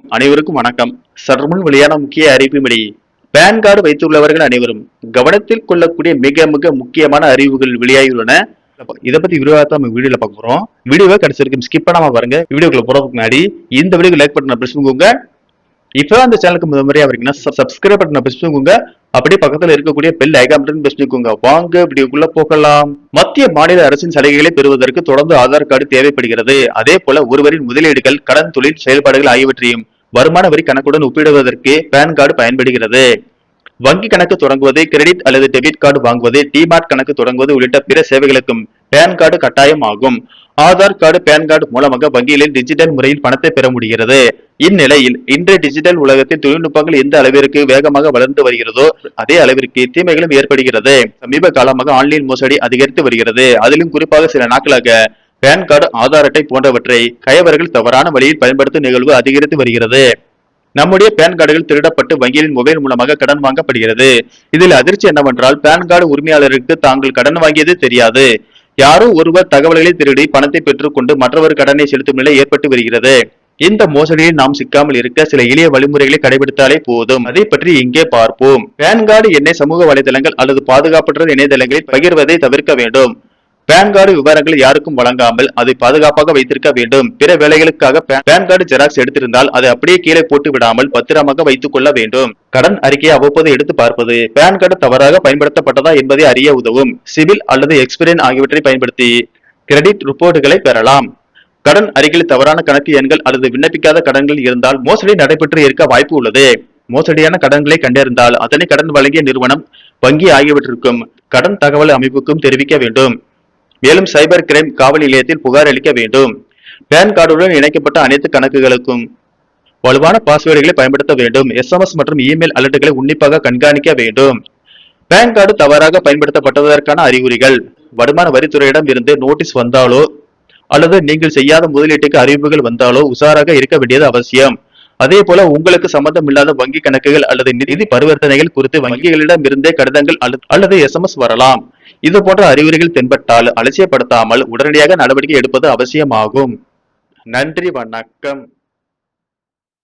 அனைவருக்கும் வணக்கம். சற்றுமுன் வெளியான முக்கிய அறிவிப்பின்படி பேன் கார்டு வைத்துள்ளவர்கள் அனைவரும் கவனத்தில் கொள்ளக்கூடிய மிக மிக முக்கியமான அறிவுகள் வெளியாகியுள்ளன. இதை பத்தி விரிவாக நம்ம வீடியோல பார்க்க போறோம். வீடியோவை கடைசி வரைக்கும் ஸ்கிப் பண்ணாம பாருங்க. வீடியோக்குள்ள போறதுக்கு முன்னாடி இந்த வீடியோக்கு லைக் பட்டனை பிரஸ் பண்ணுங்க. இப்போ அந்த சேனலுக்கு முதன்முறையா வரீங்கன்னா சப்ஸ்கிரைப் பட்டனை பிரஸ் பண்ணுங்க. அப்படியே பக்கத்துல இருக்கக்கூடிய பெல் ஐகான் பிரஸ் பண்ணிக்கோங்க. வாங்க வீடியோக்குள்ள போகலாம். மத்திய மாநில அரசின் சலுகைகளை பெறுவதற்கு தொடர்ந்து ஆதார் கார்டு தேவைப்படுகிறது. அதே போல ஒருவரின் முதலீடுகள், கடன், தொழில் செயல்பாடுகள் ஆகியவற்றையும் வருமான வரி கணக்குடன் ஒப்பிடுவதற்கு பேன் கார்டு பயன்படுகிறது. வங்கி கணக்கு தொடங்குவது, கிரெடிட் அல்லது டெபிட் கார்டு வாங்குவது, டிமார்ட் கணக்கு தொடங்குவது உள்ளிட்ட பிற சேவைகளுக்கும் பேன் கார்டு கட்டாயம் ஆகும். ஆதார் கார்டு, பேன் கார்டு மூலமாக வங்கிகளில் டிஜிட்டல் முறையில் பணத்தை பெற முடிகிறது. இந்நிலையில் இன்றைய டிஜிட்டல் உலகத்தில் தொழில்நுட்பங்கள் எந்த அளவிற்கு வேகமாக வளர்ந்து வருகிறதோ அதே அளவிற்கு தீமைகளும் ஏற்படுகிறது. சமீப காலமாக ஆன்லைன் மோசடி அதிகரித்து வருகிறது. அதிலும் குறிப்பாக சில நாட்களாக பேன் கார்டு, ஆதார் அட்டை போன்றவற்றை கயவர்கள் தவறான வழியில் பயன்படுத்தும் நிகழ்வு அதிகரித்து வருகிறது. நம்முடைய பேன் கார்டுகள் திருடப்பட்டு வங்கிகளின் மொபைல் மூலமாக கடன் வாங்கப்படுகிறது. இதில் அதிர்ச்சி என்னவென்றால், பேன் கார்டு உரிமையாளருக்கு தாங்கள் கடன் வாங்கியது தெரியாது. யாரோ ஒருவர் தகவல்களை திருடி பணத்தை பெற்றுக் கொண்டு மற்றவர் கடனை செலுத்தும் நிலை ஏற்பட்டு வருகிறது. இந்த மோசடியில் நாம் சிக்காமல் இருக்க சில எளிய வழிமுறைகளை கடைபிடித்தாலே போதும். அதை பற்றி இங்கே பார்ப்போம். பேன் கார்டு எண்ணை சமூக வலைதளங்கள் அல்லது பாதுகாப்பற்ற இணையதளங்களில் பகிர்வதை தவிர்க்க வேண்டும். பேன் கார்டு விவரங்களை யாருக்கும் வழங்காமல் அதை பாதுகாப்பாக வைத்திருக்க வேண்டும். பிற வேலைகளுக்காக பேன் கார்டு ஜெராக்ஸ் எடுத்திருந்தால் அதை அப்படியே கீழே போட்டு விடாமல் பத்திரமாக வைத்துக் கொள்ள வேண்டும். கடன் அறிக்கையை அவ்வப்போது எடுத்து பார்ப்பது பேன் கார்டு தவறாக பயன்படுத்தப்பட்டதா என்பதை அறிய உதவும். சிவில் அல்லது எக்ஸ்பீரியன் ஆகியவற்றை பயன்படுத்தி கிரெடிட் ரிப்போர்ட்டுகளை பெறலாம். கடன் அறிக்கையில் தவறான கணக்கு எண்கள் அல்லது விண்ணப்பிக்காத கடன்கள் இருந்தால் மோசடி நடைபெற்று இருக்க வாய்ப்பு உள்ளது. மோசடியான கடன்களை கண்டறிந்தால் அதனை கடன் வழங்கிய நிறுவனம், வங்கி ஆகியவற்றிற்கும் கடன் தகவல் அமைப்புக்கும் தெரிவிக்க வேண்டும். மேலும் சைபர் கிரைம் காவல் நிலையத்தில் புகார் அளிக்க வேண்டும். பேன் கார்டுடன் இணைக்கப்பட்ட அனைத்து கணக்குகளுக்கும் வலுவான பாஸ்வேர்டுகளை பயன்படுத்த வேண்டும். SMS மற்றும் இமெயில் அலர்ட்டுகளை உன்னிப்பாக கண்காணிக்க வேண்டும். பேன் கார்டு தவறாக பயன்படுத்தப்பட்டதற்கான அறிகுறிகள்: வருமான வரித்துறையிடம் இருந்து நோட்டீஸ் வந்தாலோ அல்லது நீங்கள் செய்யாத முதலீட்டுக்கு அறிவிப்புகள் வந்தாலோ உஷாராக இருக்க வேண்டியது அவசியம். அதே போல உங்களுக்கு சம்பந்தம் இல்லாத வங்கி கணக்குகள் அல்லது நிதி பரிவர்த்தனைகள் குறித்து வங்கிகளிடம் இருந்தே கடிதங்கள் அல்லது SMS வரலாம். இது போன்ற அறிகுறிகள் தென்பட்டால் அலட்சியப்படுத்தாமல் உடனடியாக நடவடிக்கை எடுப்பது அவசியமாகும். நன்றி, வணக்கம்.